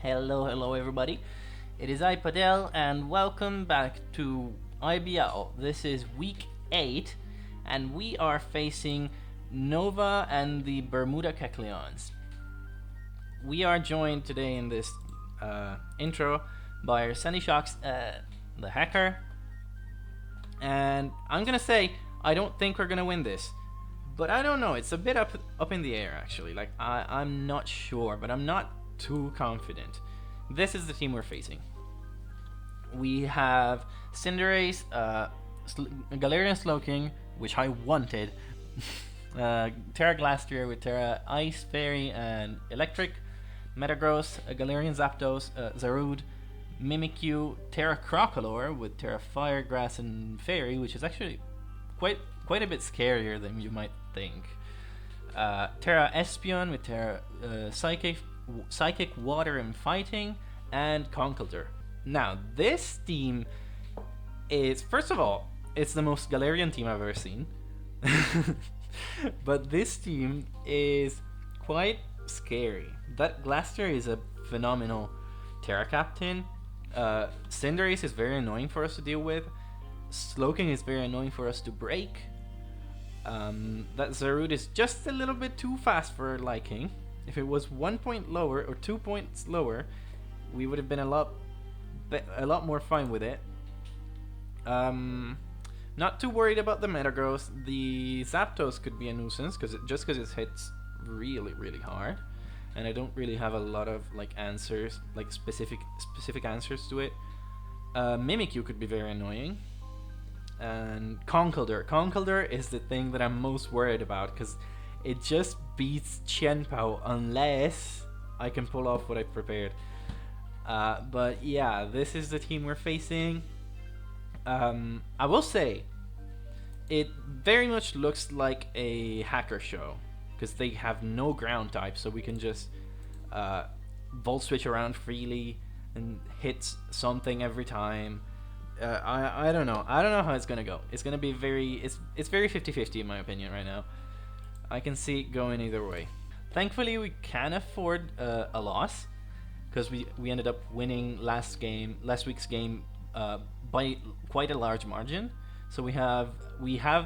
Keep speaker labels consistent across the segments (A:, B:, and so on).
A: Hello everybody. It is I Padel and welcome back to IBL. This is week 8 and we are facing Nova and the Bermuda Kecleons. We are joined today in this intro by our SHOCKS, the hacker. And I'm gonna say I don't think we're gonna win this. But I don't know, it's a bit up in the air actually. Like I'm not sure, but I'm not too confident. This is the team we're facing. We have Cinderace, Galarian Slowking, which I wanted, Terra Glastrier with Terra Ice, Fairy, and Electric, Metagross, Galarian Zapdos, Zarude, Mimikyu, Terra Crocalor with Terra Fire, Grass, and Fairy, which is actually quite a bit scarier than you might think. Terra Espeon with Terra Psychic, Water, and Fighting, and Conkeldurr. Now, this team is, first of all, it's the most Galarian team I've ever seen. But this team is quite scary. That Glastrier is a phenomenal Terra Captain. Cinderace is very annoying for us to deal with. Slowking is very annoying for us to break. That Zarude is just a little bit too fast for our liking. If it was 1 point lower or 2 points lower, we would have been a lot more fine with it. Not too worried about the Metagross. The Zapdos could be a nuisance because it hits really hard, and I don't really have a lot of answers, specific answers to it. Mimikyu could be very annoying. And Conkeldurr is the thing that I'm most worried about because it just beats Qianpao unless I can pull off what I've prepared. But yeah, this is the team we're facing. I will say, it very much looks like a hacker show because they have no ground type, so we can just Volt Switch around freely and hit something every time. I don't know. I don't know how it's gonna go. It's gonna be it's very 50-50 in my opinion right now. I can see it going either way. Thankfully, we can afford a loss because we ended up winning last week's game by quite a large margin. So we have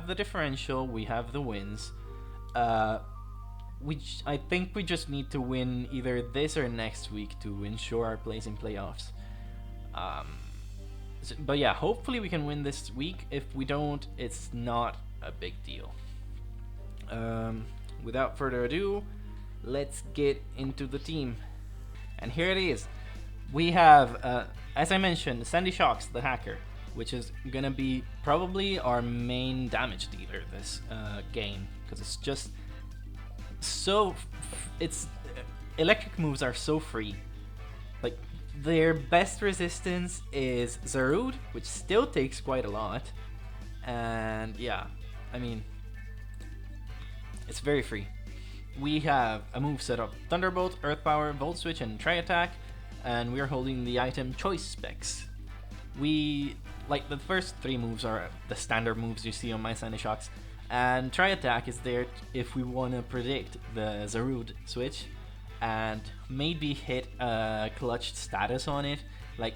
A: the differential, we have the wins. I think we just need to win either this or next week to ensure our place in playoffs. But yeah, hopefully we can win this week. If we don't, it's not a big deal. Without further ado, let's get into the team. And here it is. We have, as I mentioned, SHOCKS, the hacker, which is gonna be probably our main damage dealer this game, because it's just so. Electric moves are so free. Like, their best resistance is Zarude, which still takes quite a lot. And yeah, I mean, it's very free. We have a moveset of Thunderbolt, Earth Power, Volt Switch, and Tri Attack, and we are holding the item Choice Specs. The first 3 moves are the standard moves you see on my SHOCKS, and Tri Attack is there if we want to predict the Zarude switch and maybe hit a clutched status on it. Like,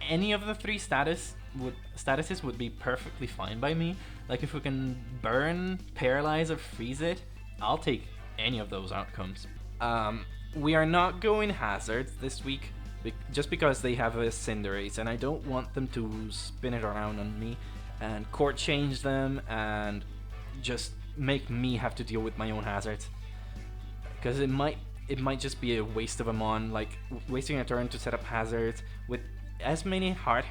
A: any of the 3 statuses would be perfectly fine by me. Like, if we can burn, paralyze, or freeze it, I'll take any of those outcomes. We are not going hazards this week just because they have a Cinderace, and I don't want them to spin it around on me and court change them and just make me have to deal with my own hazards, because it might just be a waste of a mon, like wasting a turn to set up hazards with as many hard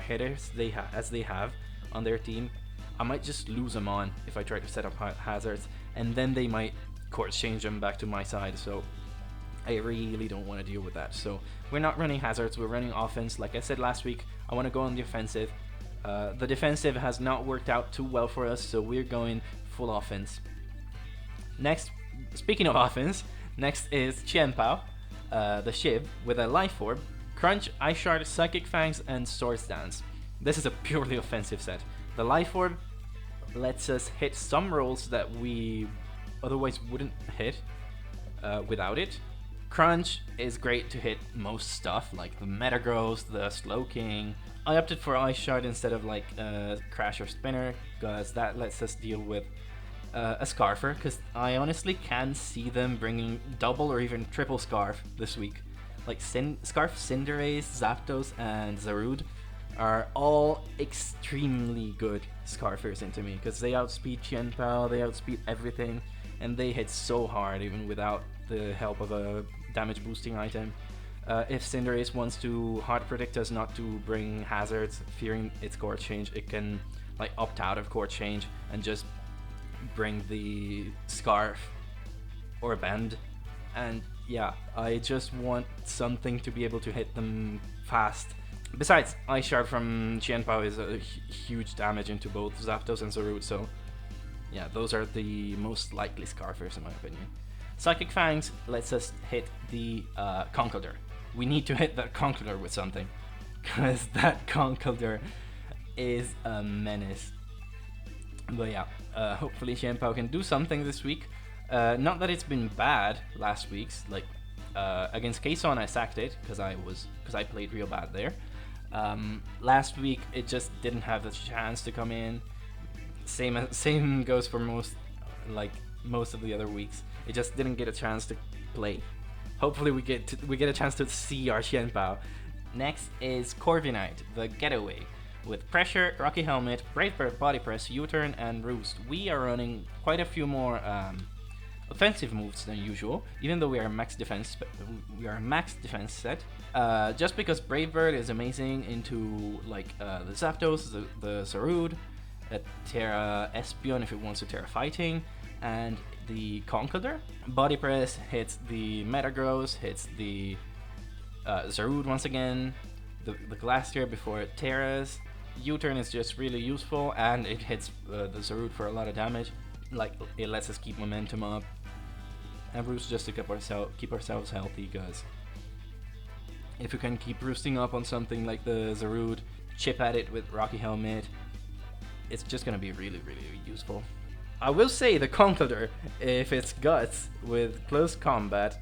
A: hitters as they have on their team. I might just lose them on if I try to set up hazards, and then they might course change them back to my side. So I really don't want to deal with that. So we're not running hazards, we're running offense. Like I said last week, I want to go on the offensive. The defensive has not worked out too well for us, so we're going full offense. Next, speaking of offense, next is Qianpao, the Shiv, with a Life Orb, Crunch, Ice Shard, Psychic Fangs, and Swords Dance. This is a purely offensive set. The Life Orb lets us hit some rolls that we otherwise wouldn't hit without it. Crunch is great to hit most stuff, like the Metagross, the Slowking. I opted for Ice Shard instead of like Crash or Spinner, because that lets us deal with a Scarfer, because I honestly can see them bringing double or even triple Scarf this week. Like Scarf, Cinderace, Zapdos, and Zarude are all extremely good Scarfers into me, because they outspeed Qianpao, they outspeed everything, and they hit so hard even without the help of a damage boosting item. If Cinderace wants to hard predict us not to bring hazards, fearing its core change, it can like opt out of core change and just bring the Scarf or Bend. And yeah, I just want something to be able to hit them fast. Besides, Ice Shard from Qianpao is a huge damage into both Zapdos and Zarude, so yeah, those are the most likely Scarfers in my opinion. Psychic Fangs lets us hit the Conkeldurr. We need to hit that Conkeldurr with something, because that Conkeldurr is a menace. But yeah, hopefully Qianpao can do something this week. Not that it's been bad last week's, like against Kason I sacked it because I played real bad there. Last week it just didn't have the chance to come in. Same goes for most of the other weeks. It just didn't get a chance to play. Hopefully we get a chance to see our Qianpao. Next is Corviknight, the Getaway. With Pressure, Rocky Helmet, Brave Bird, Body Press, U-Turn, and Roost, we are running quite a few more offensive moves than usual, even though we are max defense set. Just because Brave Bird is amazing into like the Zapdos, the Zarude, Terra Espeon if it wants to Terra Fighting, and the Conkeldurr. Body Press hits the Metagross, hits the Zarude once again, the Glastrier before it Terras. U-Turn is just really useful, and it hits the Zarude for a lot of damage. Like, it lets us keep momentum up. And Roost just to keep ourselves healthy, guys. If we can keep roosting up on something like the Zarude, chip at it with Rocky Helmet, it's just gonna be really, really useful. I will say the Conkeldurr, if it's Guts with close combat,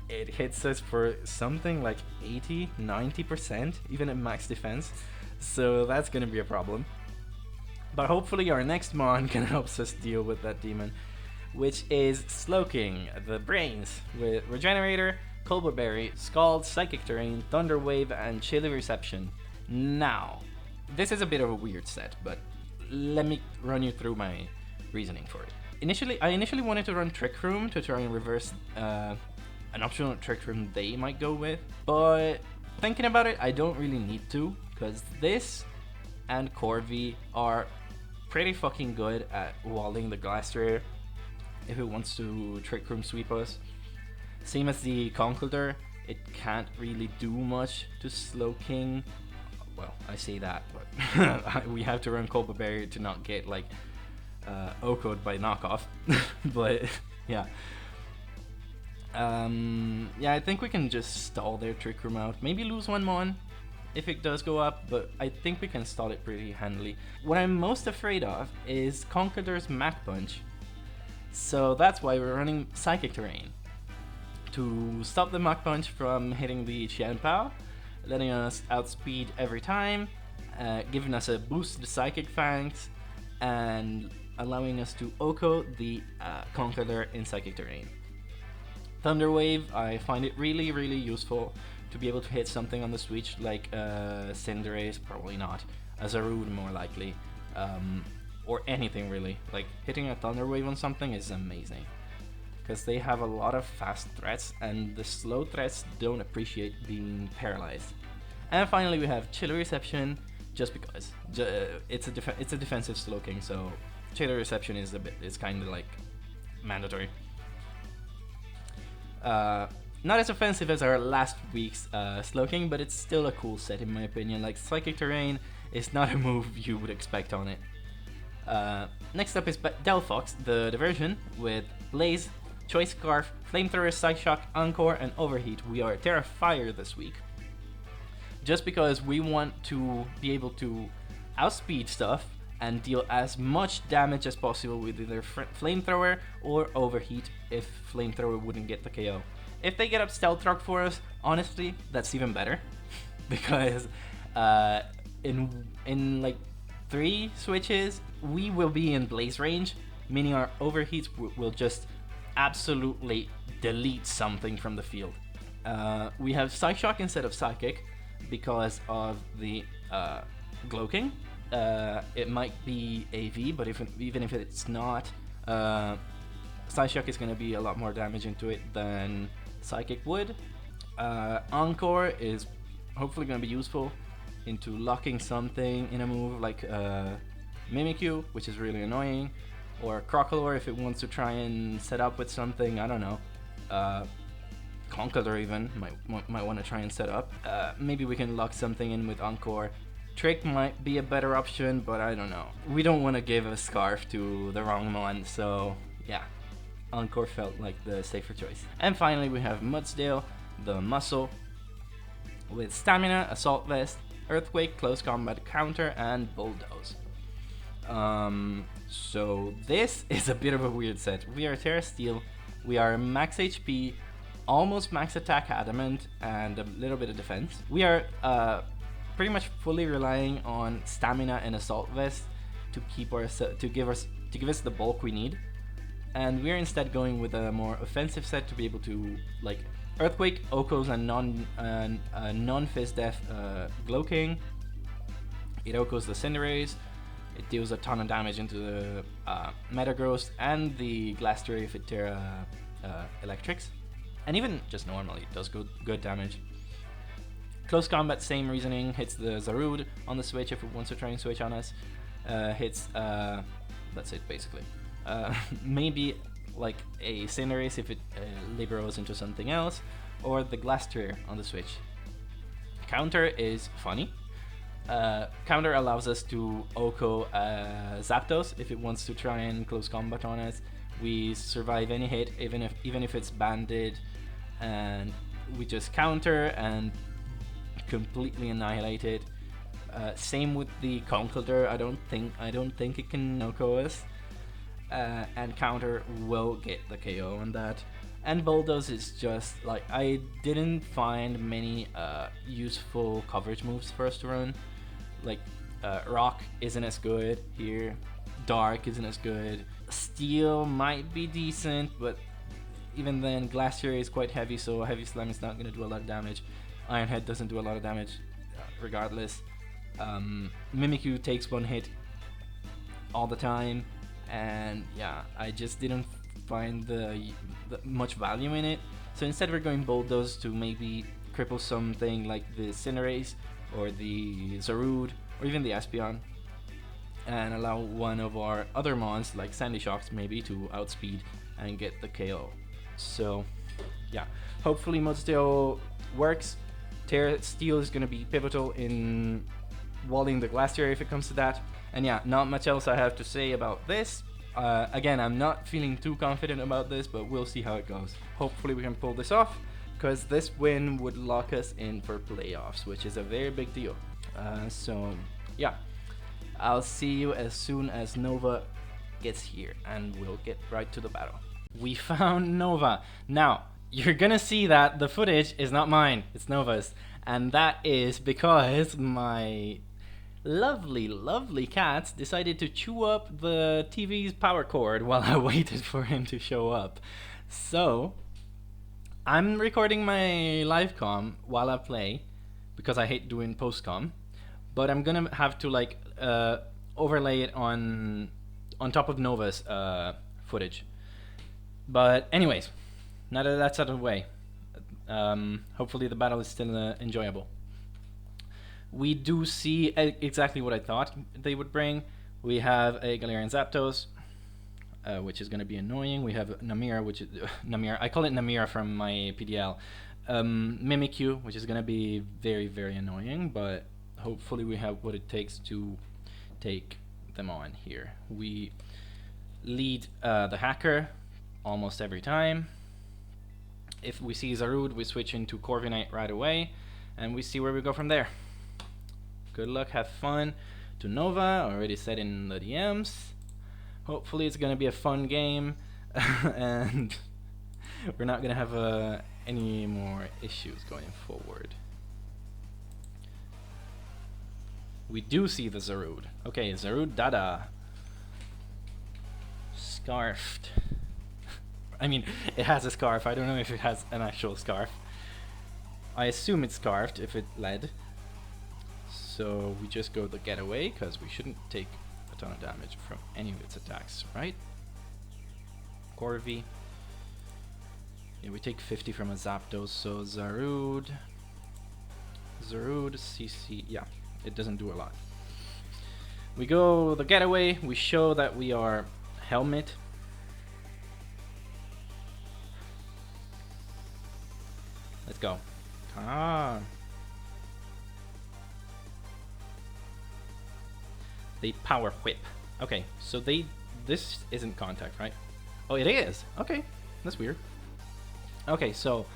A: it hits us for something like 80-90%, even at max defense. So that's gonna be a problem. But hopefully our next mon can help us deal with that demon, which is Slowking, the Brains, with Regenerator, Colbur Berry, Scald, Psychic Terrain, Thunder Wave, and Chilly Reception. Now, this is a bit of a weird set, but let me run you through my reasoning for it. I initially wanted to run Trick Room to try and reverse an optional Trick Room they might go with, but thinking about it, I don't really need to, because this and Corvi are pretty fucking good at walling the Glastrier if it wants to Trick Room sweep us. Same as the Conkeldurr, it can't really do much to Slowking. Well, I say that, but we have to run Colbur Berry to not get like OHKO'd by knockoff. But yeah. Yeah, I think we can just stall their Trick Room out. Maybe lose one Mon if it does go up, but I think we can stall it pretty handily. What I'm most afraid of is Conkeldurr's Mach Punch. So that's why we're running Psychic Terrain, to stop the Mach Punch from hitting the Qianpao, letting us outspeed every time, giving us a boost to the Psychic Fangs, and allowing us to OHKO the Conkeldurr in Psychic Terrain. Thunder Wave, I find it really, really useful to be able to hit something on the switch, like Cinderace, probably not, Zarude more likely, or anything really. Like, hitting a Thunder Wave on something is amazing, because they have a lot of fast threats, and the slow threats don't appreciate being paralyzed. And finally we have Chilly Reception, just because it's a defensive Slowking, so Chilly Reception is kind of like mandatory. Not as offensive as our last week's Slowking, but it's still a cool set in my opinion. Like, Psychic Terrain is not a move you would expect on it. Next up is Delphox, the Diversion, with Blaze, Choice Scarf, Flamethrower, Psyshock, Encore, and Overheat. We are Terra Fire this week, just because we want to be able to outspeed stuff and deal as much damage as possible with either Flamethrower or Overheat if Flamethrower wouldn't get the KO. If they get up Stealth Rock for us, honestly, that's even better. Because in like 3 switches, we will be in blaze range, meaning our overheats will just absolutely delete something from the field. We have Psyshock instead of Psychic because of the Gloking. It might be AV, but even if it's not, Psyshock is going to be a lot more damage into it than Psychic would. Encore is hopefully going to be useful into locking something in a move like Mimikyu, which is really annoying, or Crocodile if it wants to try and set up with something, I don't know. Conkeldurr even might want to try and set up. Maybe we can lock something in with Encore. Trick might be a better option, but I don't know. We don't want to give a Scarf to the wrong one, so yeah. Encore felt like the safer choice. And finally we have Mudsdale, the Muscle, with Stamina, Assault Vest, Earthquake, Close Combat Counter, and Bulldoze. So this is a bit of a weird set. We are Terra Steel, we are max HP, almost max attack Adamant, and a little bit of defense. We are pretty much fully relying on Stamina and Assault Vest to keep to give us the bulk we need. And we're instead going with a more offensive set to be able to like Earthquake, Okos, and non-Fizz Death Gloking. It Okos the Cinderace. It deals a ton of damage into the Metagross and the Glastrier if it Terra Electrics. And even just normally, it does good damage. Close Combat, same reasoning. Hits the Zarude on the switch if it wants to try and switch on us. Hits, that's it basically. Maybe like a Cinderace if it Liberos into something else, or the Glastrier on the switch. Counter is funny. Counter allows us to Oko Zapdos if it wants to try and close combat on us. We survive any hit, even if it's banded, and we just counter and completely annihilate it. Same with the Conkeldurr. I don't think it can Oko us. And counter will get the KO on that. And Bulldoze is just like, I didn't find many useful coverage moves for us to run. Like Rock isn't as good here, Dark isn't as good, Steel might be decent, but even then Glacier is quite heavy, so Heavy Slam is not going to do a lot of damage. Iron Head doesn't do a lot of damage regardless. Mimikyu takes 1 hit all the time. And yeah, I just didn't find the much value in it. So instead we're going Bulldoze to maybe cripple something like the Cinderace or the Zarude or even the Espeon, and allow one of our other mons like Sandy Shocks maybe to outspeed and get the KO. So yeah, hopefully Mudsdale works. Terra Steel is going to be pivotal in walling the Glacier if it comes to that. And yeah, not much else I have to say about this. Again, I'm not feeling too confident about this, but we'll see how it goes. Hopefully we can pull this off, because this win would lock us in for playoffs, which is a very big deal. So yeah, I'll see you as soon as Nova gets here, and we'll get right to the battle. We found Nova. Now, you're gonna see that the footage is not mine, it's Nova's. And that is because my lovely cats decided to chew up the TV's power cord while I waited for him to show up. So I'm recording my live comm while I play because I hate doing post comm, but I'm gonna have to like overlay it on top of Nova's footage. But anyways, now that that's out of the way, hopefully the battle is still enjoyable. We do see exactly what I thought they would bring. We have a Galarian Zapdos, which is going to be annoying. We have Namira, which is Namira. I call it Namira from my PDL. Mimikyu, which is going to be very annoying, but hopefully we have what it takes to take them on here. We lead the Hacker almost every time. If we see Zarude, we switch into Corviknight right away, and we see where we go from there. Good luck, have fun. To Nova, already said in the DMs. Hopefully it's gonna be a fun game, and we're not gonna have any more issues going forward. We do see the Zarude. Okay, Zarude Dada. Scarfed. I mean, it has a scarf. I don't know if it has an actual scarf. I assume it's scarfed if it led. So we just go the getaway, because we shouldn't take a ton of damage from any of its attacks, right? Corvi. Yeah, we take 50 from a Zapdos, so Zarude, CC, yeah, it doesn't do a lot. We go the getaway, we show that we are Helmet. Let's go. Ah. They power whip. Okay, so this isn't contact, right? Oh, it is. Okay, that's weird. Okay, so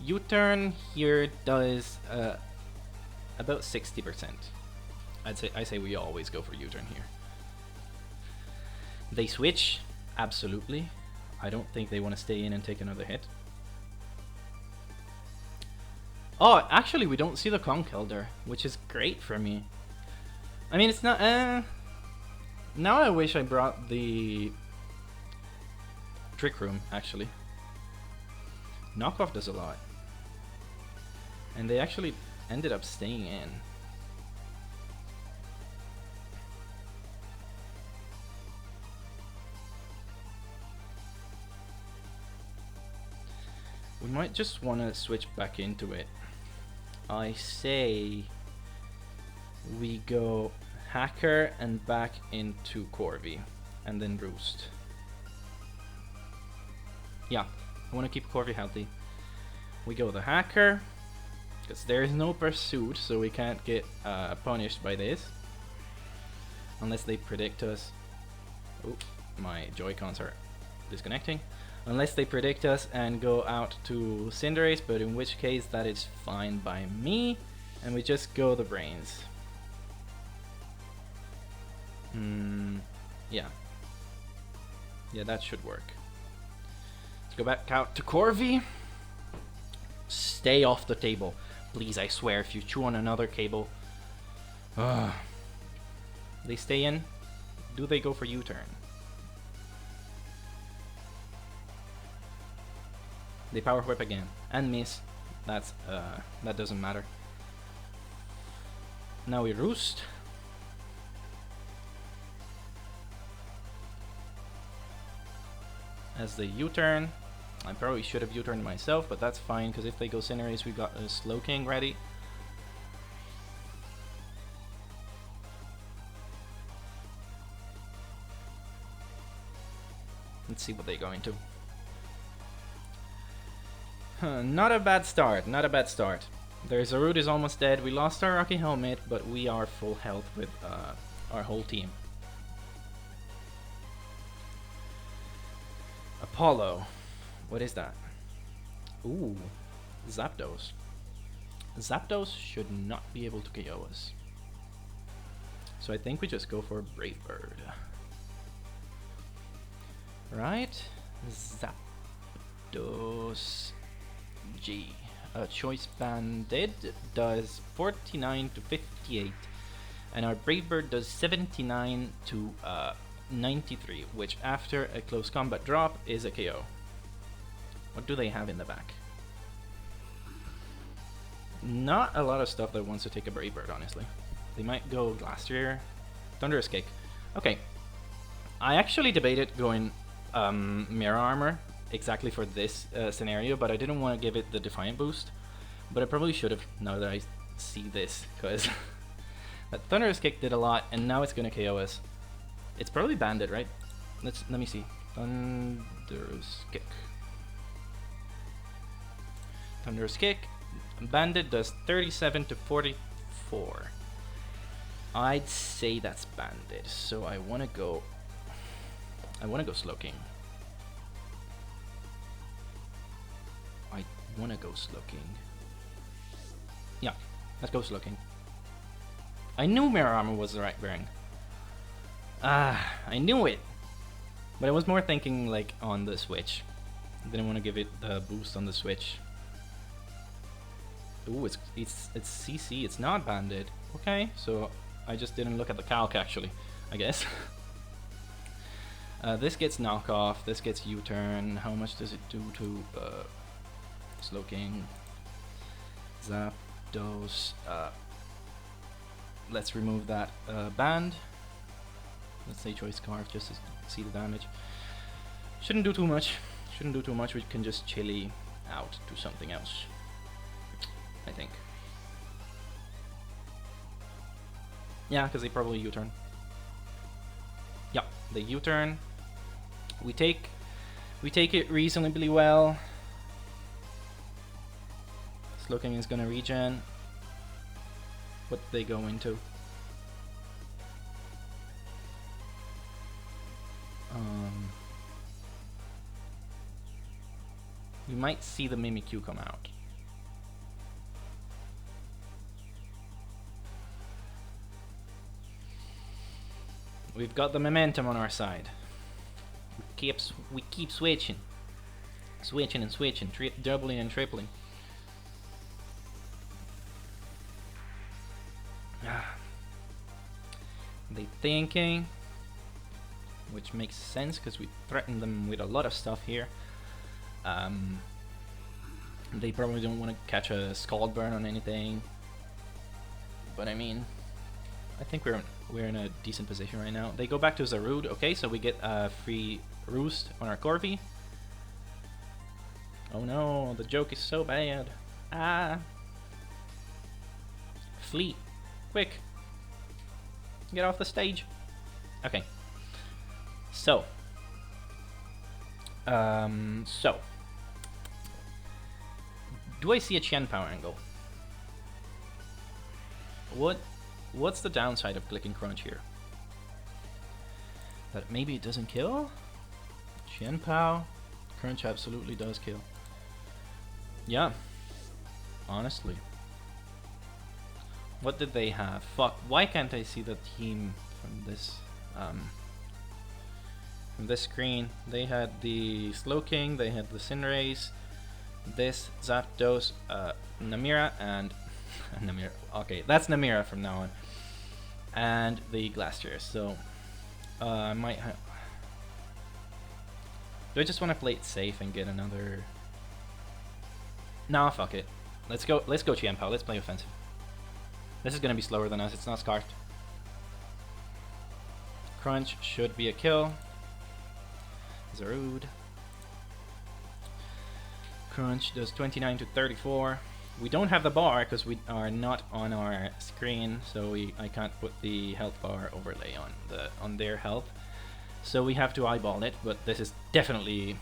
A: U-turn here does about 60%. I say we always go for U-turn here. They switch, absolutely. I don't think they want to stay in and take another hit. Oh, actually, we don't see the Conkeldurr, which is great for me. I mean, it's not. Now I wish I brought the Trick Room, actually. Knockoff does a lot. And they actually ended up staying in. We might just want to switch back into it. I say we go Hacker and back into Corvi, and then Roost. Yeah, I want to keep Corvi healthy. We go the Hacker, because there is no pursuit, so we can't get punished by this. Unless they predict us. Oh, my Joy-Cons are disconnecting. Unless they predict us and go out to Cinderace, but in which case that is fine by me. And we just go the Brains. Yeah. Yeah, that should work. Let's go back out to Corvi. Stay off the table. Please, I swear, if you chew on another cable. They stay in. Do they go for U-turn? They power whip again and miss. That's that doesn't matter. Now we Roost. As the U-turn. I probably should have U-turned myself, but that's fine, because if they go Cinderace, we got a Slowking ready. Let's see what they go into. Not a bad start, not a bad start. Their Zarude is almost dead. We lost our Rocky Helmet, but we are full health with our whole team. Apollo. What is that? Ooh, Zapdos. Zapdos should not be able to KO us. So I think we just go for Brave Bird. Right? Zapdos G. Choice Banded does 49 to 58. And our Brave Bird does 79 to 93, which after a close combat drop is a KO. What do they have in the back? Not a lot of stuff that wants to take a Brave Bird, honestly. They might go Glastrier. Thunderous Kick. Okay. I actually debated going Mirror Armor exactly for this scenario, but I didn't want to give it the Defiant boost. But I probably should have, now that I see this, because that Thunderous Kick did a lot, and now it's going to KO us. It's probably banded, right? Let me see. Thunderous Kick. Thunderous Kick. Banded does 37 to 44. I'd say that's banded, so I want to go Slowking. I want to go Slowking. Yeah, let's go Slowking. I knew Mirror Armor was the right bearing. I knew it. But I was more thinking like on the Switch. Didn't want to give it the boost on the Switch. Ooh, it's CC. It's not banded. Okay, so I just didn't look at the calc actually, I guess. This gets knockoff. This gets U-turn. How much does it do to Slowking? Zapdos. Let's remove that band. Let's say Choice Scarf just to see the damage. Shouldn't do too much. Shouldn't do too much. We can just chili out to something else, I think. Yeah, because they probably U-turn. Yeah, they U-turn. We take it reasonably well. Slowking is gonna regen. What they go into? We might see the Mimikyu come out. We've got the momentum on our side. We keep switching and switching, doubling and tripling. They thinking, which makes sense because we threatened them with a lot of stuff here. They probably don't want to catch a Scald Burn on anything, but I mean, I think we're in a decent position right now. They go back to Zarude. Okay, so we get a free Roost on our Corvi. Oh no, the joke is so bad. Ah. Flee. Quick. Get off the stage. Okay. So. Do I see a Chen Power angle? What's the downside of clicking Crunch here? That maybe it doesn't kill? Chen Pow. Crunch absolutely does kill. Yeah. Honestly. What did they have? Fuck, why can't I see the team from this screen? They had the Slowking, they had the Cinderace, this Zapdos, Namira, and Namira. Okay, that's Namira from now on. And the Glacier. So I might have. Do I just want to play it safe and get another? Nah, fuck it. Let's go Chienpao. Let's play offensive. This is gonna be slower than us. It's not Scarfed. Crunch should be a kill. Zarude. Crunch does 29 to 34. We don't have the bar because we are not on our screen, so I can't put the health bar overlay on their health. So we have to eyeball it, but this is definitely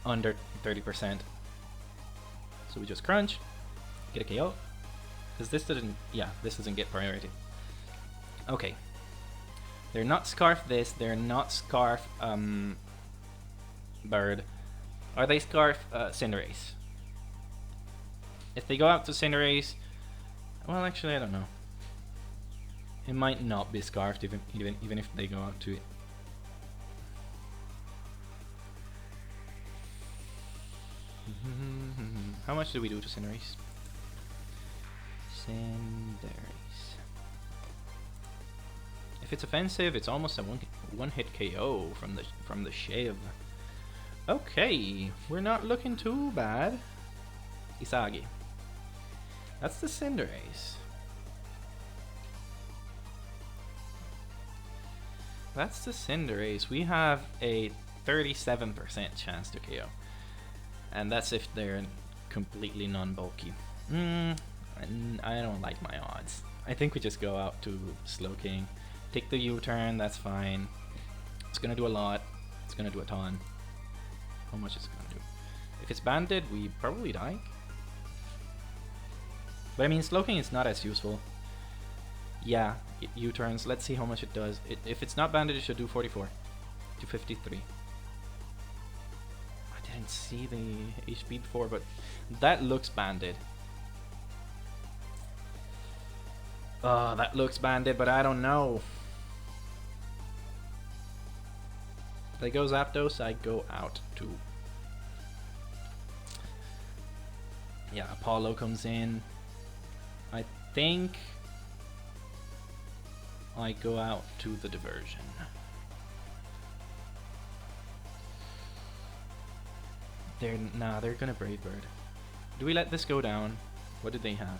A: under 30%. So we just crunch, get a KO. Because this doesn't get priority. Okay. They're not Scarf this, they're not Scarf Bird. Are they Scarf Cinderace? If they go out to Cinderace, well, actually I don't know. It might not be Scarfed even if they go out to it. How much do we do to Cinderace? Cinderace. If it's offensive, it's almost a one-hit KO from the Shiv. Okay, we're not looking too bad. Isagi. That's the Cinderace. That's the Cinderace. We have a 37% chance to KO. And that's if they're completely non-bulky. I don't like my odds. I think we just go out to Slowking. Take the U-turn, that's fine. It's gonna do a lot. It's gonna do a ton. How much is it gonna do? If it's banded, we probably die. But I mean, Slowking is not as useful. Yeah, U-turns. Let's see how much it does. If it's not banded, it should do 44 to 53. I didn't see the HP before, but that looks banded. That looks banded, but I don't know. If they go Zapdos, I go out too. Yeah, Apollo comes in. I think I go out to the diversion. They're gonna Brave Bird. Do we let this go down? What do they have?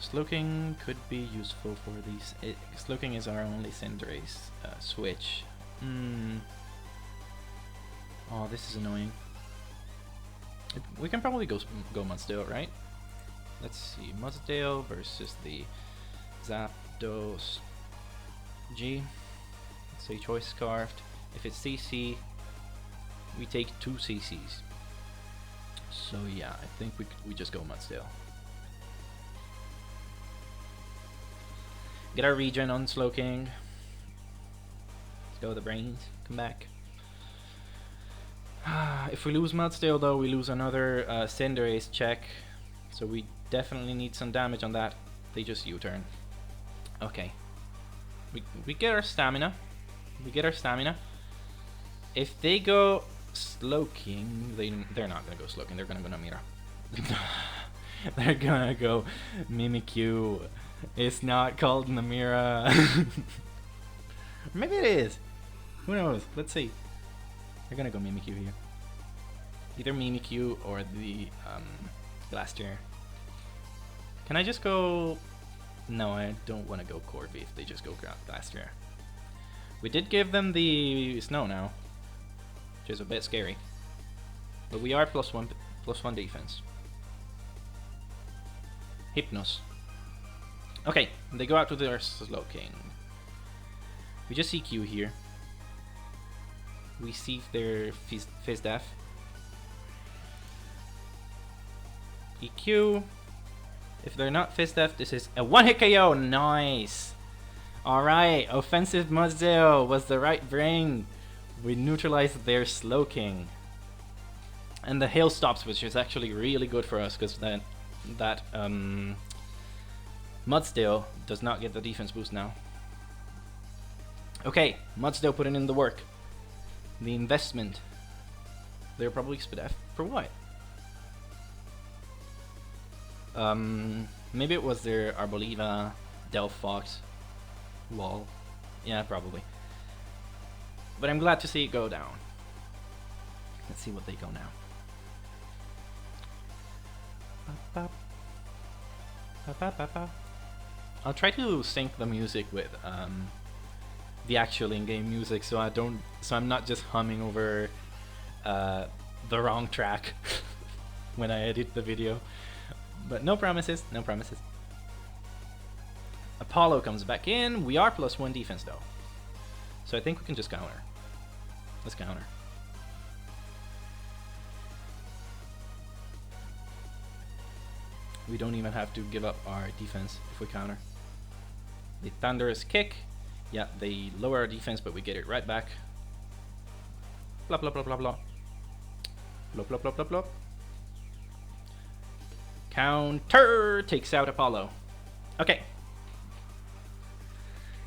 A: Slowking could be useful for these. Slowking is our only Cinderace switch. Oh, this is annoying. We can probably go Mudsdale, right? Let's see, Mudsdale versus the Zapdos G. Let's say Choice Scarfed. If it's CC, we take 2 CCs. So yeah, I think we just go Mudsdale. Get our regen on Slowking. Let's go with the brains. Come back. If we lose Mudsdale though, we lose another Cinderace check. So we definitely need some damage on that. They just U-turn. Okay. We get our stamina. If they go Slowking, they're not gonna go Slowking, they're gonna go Namira. They're gonna go Mimikyu. It's not called Namira. Maybe it is. Who knows? Let's see. They're gonna go Mimikyu here. Either Mimikyu or the Glastrier. Can I just go... No, I don't want to go Corby if they just go Glastrier. We did give them the Snow now, which is a bit scary. But we are +1 defense. Hypnos. Okay, they go out to their Slowking. We just see Q here. We see if they're Fizz Def. EQ. If they're not Fizz Def, this is a 1-hit KO. Nice. Alright, offensive Mudsdale was the right brain. We neutralized their Slowking. And the Hail Stops, which is actually really good for us, because that Mudsdale does not get the defense boost now. Okay, Mudsdale putting in the work. The investment. They're probably Spidef. For what? Maybe it was their Arboliva, Delphox, wall. Yeah, probably. But I'm glad to see it go down. Let's see what they go now. I'll try to sync the music with the actual in-game music, so I'm not just humming over the wrong track when I edit the video. But no promises, no promises. Apollo comes back in. We are +1 defense though, so I think we can just counter. Let's counter. We don't even have to give up our defense if we counter. The Thunderous Kick. Yeah, they lower our defense, but we get it right back. Blah blah blah blah blah. Blah blah blah blah blah. Counter takes out Apollo. Okay.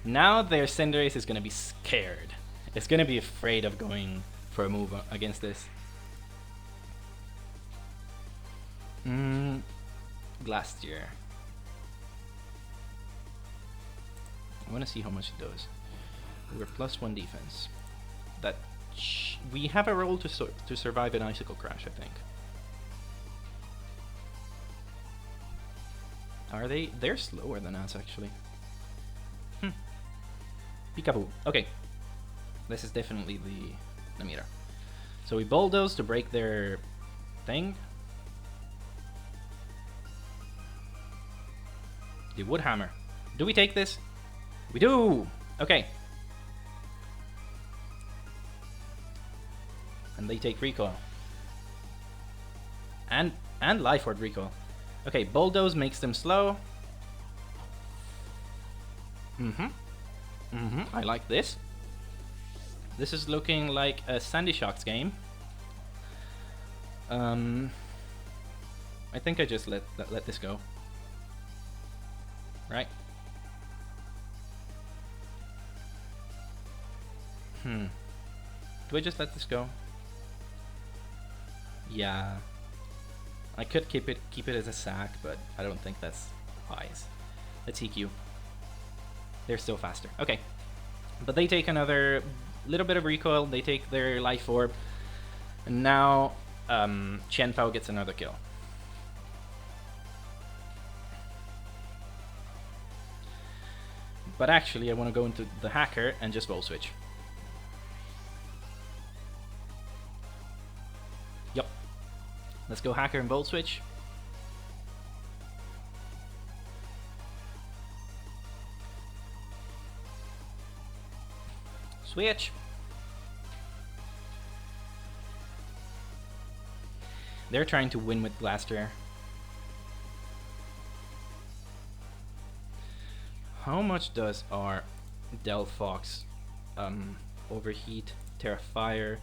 A: Now their Cinderace is gonna be scared. It's gonna be afraid of going for a move against this. Glastrier. I want to see how much it does. We're +1 defense. That we have a roll to survive an Icicle Crash, I think. Are they? They're slower than us, actually. Peekaboo. Okay. This is definitely the Namira. So we bulldoze to break their thing. The Wood Hammer. Do we take this? We do! Okay. And they take recoil. And Life Orb recoil. Okay, Bulldoze makes them slow. I like this. This is looking like a Sandy Shocks game. I think I just let this go. Right? Do I just let this go? Yeah. I could keep it as a sack, but I don't think that's wise. Let's EQ. They're still faster. Okay. But they take another little bit of recoil. They take their life orb. And now Qianpao gets another kill. But actually, I want to go into the hacker and just volt switch. Yup. Let's go hacker and volt switch. Switch. They're trying to win with Blaster. How much does our Delphox overheat? Terrafire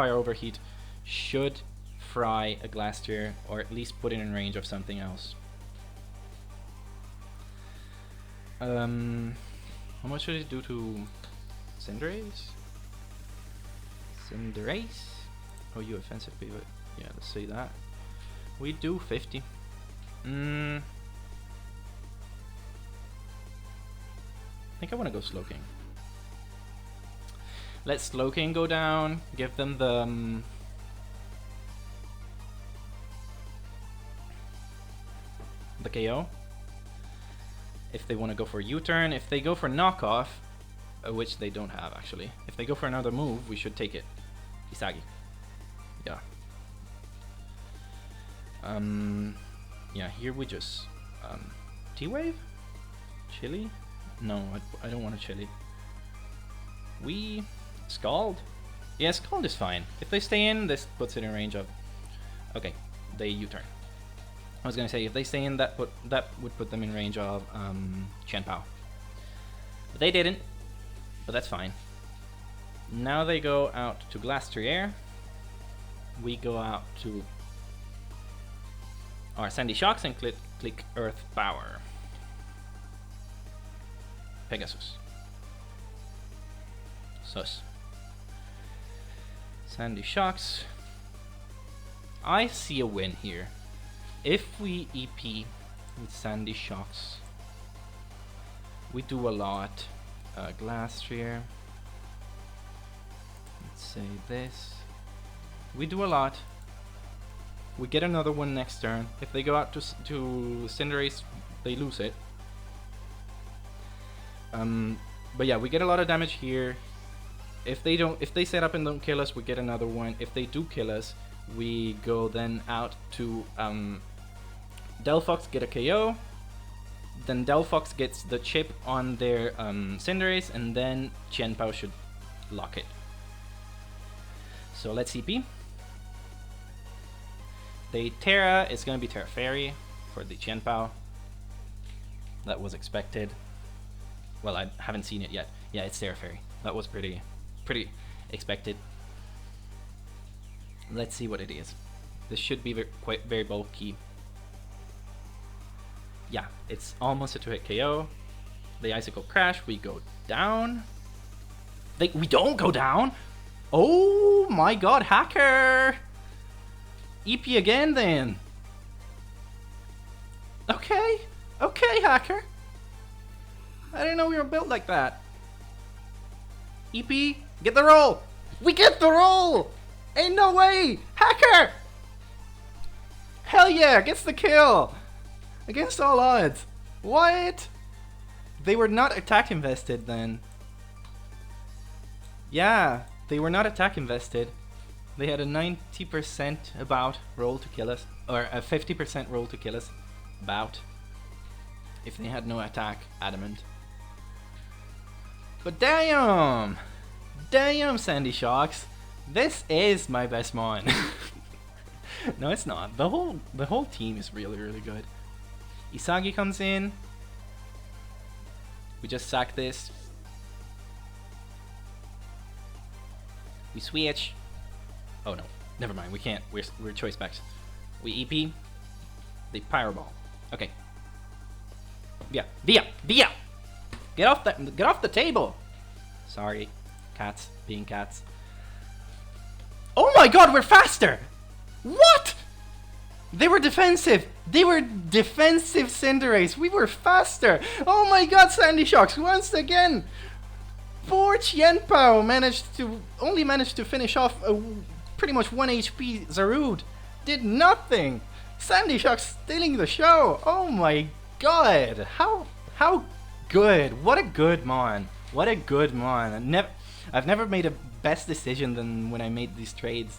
A: overheat should fry a Glastrier, or at least put it in range of something else. How much should it do to Cinderace? Cinderace? Oh, you offensive pivot. Yeah, let's say that. We do 50. I think I want to go Slowking. Let Slowking go down. Give them the KO. If they want to go for U-turn, if they go for knockoff, which they don't have actually. If they go for another move, we should take it. Isagi. Yeah. Yeah, here we just T-Wave? Chili? No, I don't want a Chili. We Scald? Yeah, Scald is fine. If they stay in, this puts it in range of... Okay, they U-turn. I was gonna say, if they stay in, that would put them in range of Qianpao. But they didn't, but that's fine. Now they go out to Glastrier. We go out to our Sandy Shocks and click Earth Power. Pegasus. Sus. Sandy Shocks. I see a win here. If we EP with Sandy Shocks, we do a lot. Glastrier. Let's say this. We do a lot. We get another one next turn. If they go out to Cinderace, they lose it. But yeah, we get a lot of damage here. If they set up and don't kill us, we get another one. If they do kill us, we go then out to Delphox, get a KO. Then Delphox gets the chip on their Cinderace, and then Qianpao should lock it. So let's CP. They Terra, it's gonna be Terra Fairy for the Qianpao. That was expected. Well, I haven't seen it yet. Yeah, it's Terra Fairy. That was pretty expected. Let's see what it is. This should be very bulky. Yeah, it's almost a 2-hit KO. The Icicle Crash, we go down. We don't go down? Oh my god, hacker! EP again then. Okay, hacker. I didn't know we were built like that. EP, get the roll! We get the roll! Ain't no way! Hacker! Hell yeah, gets the kill! Against all odds. What? They were not attack invested then. Yeah, they were not attack invested. They had a 90% about roll to kill us, or a 50% roll to kill us, about, if they had no attack adamant. But damn! Damn, Sandy Shocks! This is my best mon. No, it's not. The whole team is really good. Isagi comes in. We just sack this. We switch. Oh no, never mind. We can't. We're choice backs. We EP. They Pyro Ball. Okay. Via. Get off the table. Sorry, cats being cats. Oh my god, we're faster. What? They were defensive. They were defensive Cinderace. We were faster. Oh my god, Sandy Shocks once again. Poor Qianpao only managed to finish off a pretty much 1 HP Zarude. Did nothing. Sandy Shocks stealing the show. Oh my god. How good. What a good mon. What a good mon. I've never made a best decision than when I made these trades.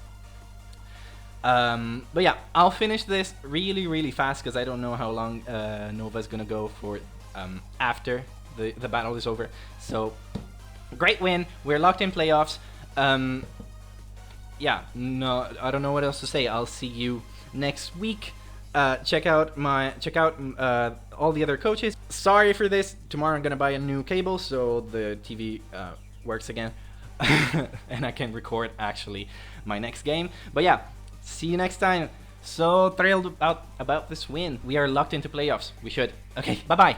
A: But yeah, I'll finish this really fast because I don't know how long Nova's gonna go for after the battle is over. So great win. We're locked in playoffs. Yeah, no, I don't know what else to say. I'll see you next week. Check out all the other coaches. Sorry for this. Tomorrow I'm gonna buy a new cable so the TV works again, and I can record actually my next game. But yeah, see you next time. So thrilled about this win. We are locked into playoffs. We should. Okay, bye bye.